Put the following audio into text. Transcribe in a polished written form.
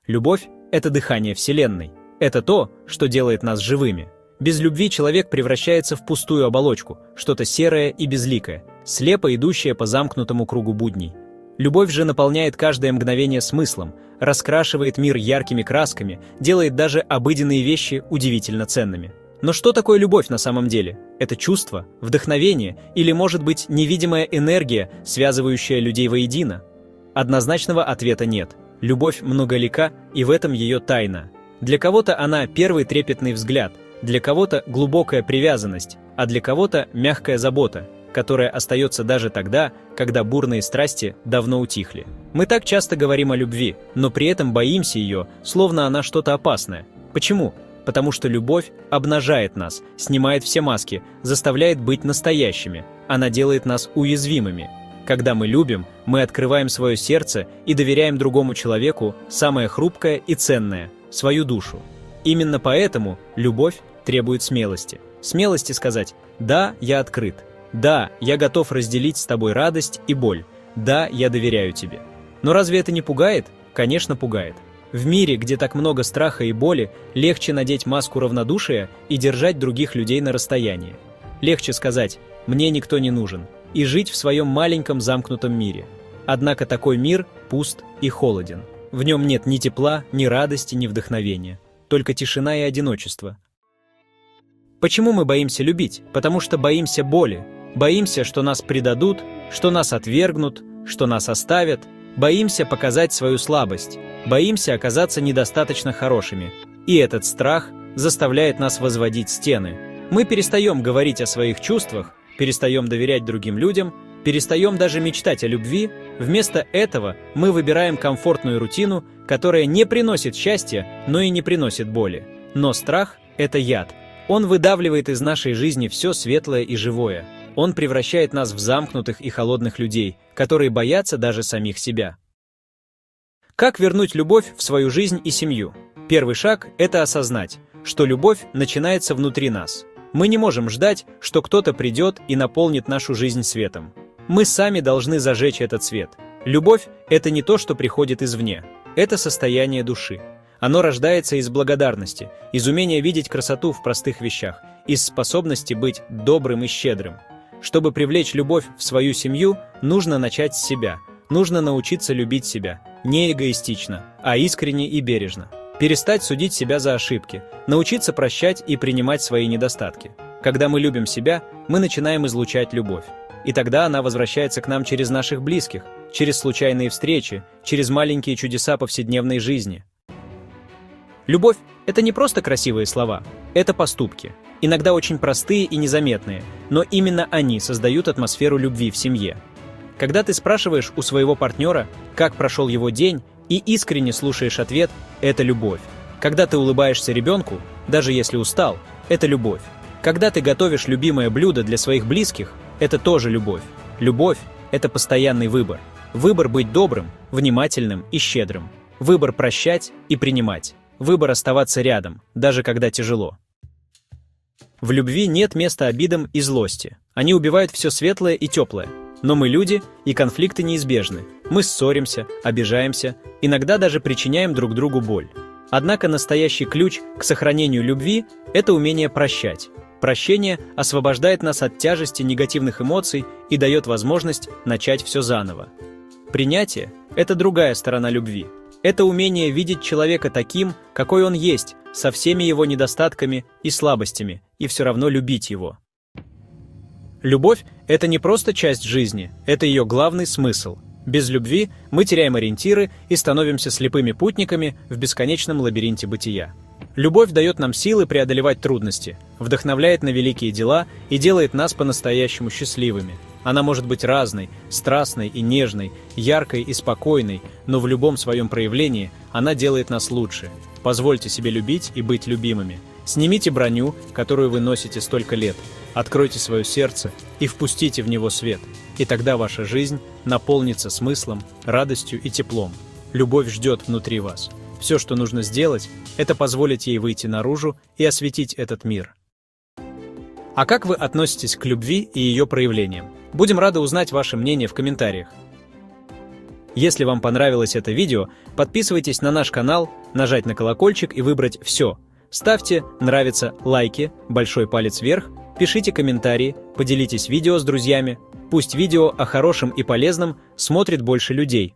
Любовь — это дыхание Вселенной. Это то, что делает нас живыми. Без любви человек превращается в пустую оболочку, что-то серое и безликое, слепо идущее по замкнутому кругу будней. Любовь же наполняет каждое мгновение смыслом, раскрашивает мир яркими красками, делает даже обыденные вещи удивительно ценными. Но что такое любовь на самом деле? Это чувство, вдохновение или, может быть, невидимая энергия, связывающая людей воедино? Однозначного ответа нет. Любовь многолика, и в этом ее тайна. Для кого-то она первый трепетный взгляд, для кого-то глубокая привязанность, а для кого-то мягкая забота, которая остается даже тогда, когда бурные страсти давно утихли. Мы так часто говорим о любви, но при этом боимся ее, словно она что-то опасное. Почему? Потому что любовь обнажает нас, снимает все маски, заставляет быть настоящими. Она делает нас уязвимыми. Когда мы любим, мы открываем свое сердце и доверяем другому человеку самое хрупкое и ценное – свою душу. Именно поэтому любовь требует смелости. Смелости сказать «да, я открыт», «да, я готов разделить с тобой радость и боль», «да, я доверяю тебе». Но разве это не пугает? Конечно, пугает. В мире, где так много страха и боли, легче надеть маску равнодушия и держать других людей на расстоянии. Легче сказать «мне никто не нужен» и жить в своем маленьком замкнутом мире. Однако такой мир пуст и холоден. В нем нет ни тепла, ни радости, ни вдохновения. Только тишина и одиночество. Почему мы боимся любить? Потому что боимся боли. Боимся, что нас предадут, что нас отвергнут, что нас оставят. Боимся показать свою слабость. Боимся оказаться недостаточно хорошими. И этот страх заставляет нас возводить стены. Мы перестаем говорить о своих чувствах, перестаем доверять другим людям, перестаем даже мечтать о любви. Вместо этого мы выбираем комфортную рутину, которая не приносит счастья, но и не приносит боли. Но страх – это яд. Он выдавливает из нашей жизни все светлое и живое. Он превращает нас в замкнутых и холодных людей, которые боятся даже самих себя. Как вернуть любовь в свою жизнь и семью? Первый шаг – это осознать, что любовь начинается внутри нас. Мы не можем ждать, что кто-то придет и наполнит нашу жизнь светом. Мы сами должны зажечь этот свет. Любовь – это не то, что приходит извне. Это состояние души. Оно рождается из благодарности, из умения видеть красоту в простых вещах, из способности быть добрым и щедрым. Чтобы привлечь любовь в свою семью, нужно начать с себя. Нужно научиться любить себя. Не эгоистично, а искренне и бережно. Перестать судить себя за ошибки, научиться прощать и принимать свои недостатки. Когда мы любим себя, мы начинаем излучать любовь. И тогда она возвращается к нам через наших близких, через случайные встречи, через маленькие чудеса повседневной жизни. Любовь – это не просто красивые слова, это поступки. Иногда очень простые и незаметные, но именно они создают атмосферу любви в семье. Когда ты спрашиваешь у своего партнера, как прошел его день, и искренне слушаешь ответ – это любовь. Когда ты улыбаешься ребенку, даже если устал, это любовь. Когда ты готовишь любимое блюдо для своих близких, это тоже любовь. Любовь – это постоянный выбор. Выбор быть добрым, внимательным и щедрым. Выбор прощать и принимать. Выбор оставаться рядом, даже когда тяжело. В любви нет места обидам и злости. Они убивают все светлое и теплое. Но мы люди, и конфликты неизбежны. Мы ссоримся, обижаемся, иногда даже причиняем друг другу боль. Однако настоящий ключ к сохранению любви – это умение прощать. Прощение освобождает нас от тяжести негативных эмоций и дает возможность начать все заново. Принятие – это другая сторона любви. Это умение видеть человека таким, какой он есть, со всеми его недостатками и слабостями, и все равно любить его. Любовь – это не просто часть жизни, это ее главный смысл. Без любви мы теряем ориентиры и становимся слепыми путниками в бесконечном лабиринте бытия. Любовь дает нам силы преодолевать трудности, вдохновляет на великие дела и делает нас по-настоящему счастливыми. Она может быть разной, страстной и нежной, яркой и спокойной, но в любом своем проявлении она делает нас лучше. Позвольте себе любить и быть любимыми. Снимите броню, которую вы носите столько лет. Откройте свое сердце и впустите в него свет. И тогда ваша жизнь наполнится смыслом, радостью и теплом. Любовь ждет внутри вас. Все, что нужно сделать, это позволить ей выйти наружу и осветить этот мир. А как вы относитесь к любви и ее проявлениям? Будем рады узнать ваше мнение в комментариях. Если вам понравилось это видео, подписывайтесь на наш канал, нажать на колокольчик и выбрать «Все». Ставьте «Нравится», лайки, большой палец вверх, пишите комментарии, поделитесь видео с друзьями. Пусть видео о хорошем и полезном смотрит больше людей.